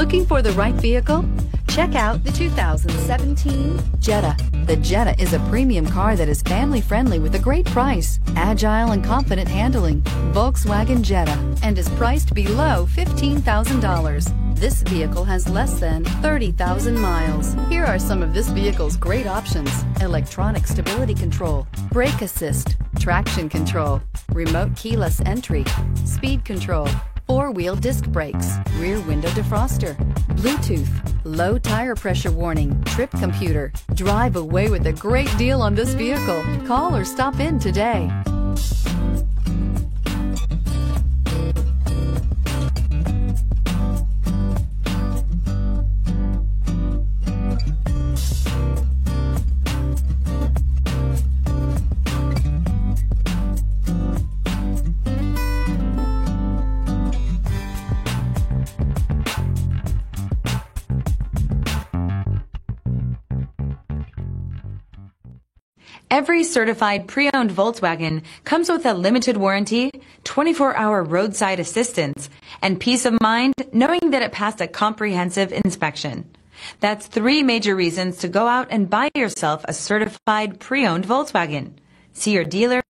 Looking for the right vehicle? Check out the 2017 Jetta. The Jetta is a premium car that is family-friendly with a great price, agile and confident handling. Volkswagen Jetta, and is priced below $15,000. This vehicle has less than 30,000 miles. Here are some of this vehicle's great options: electronic stability control, brake assist, traction control, remote keyless entry, speed control, four-wheel disc brakes, rear window defroster, Bluetooth, low tire pressure warning, trip computer. Drive away with a great deal on this vehicle. Call or stop in today. Every certified pre-owned Volkswagen comes with a limited warranty, 24-hour roadside assistance, and peace of mind knowing that it passed a comprehensive inspection. That's 3 major reasons to go out and buy yourself a certified pre-owned Volkswagen. See your dealer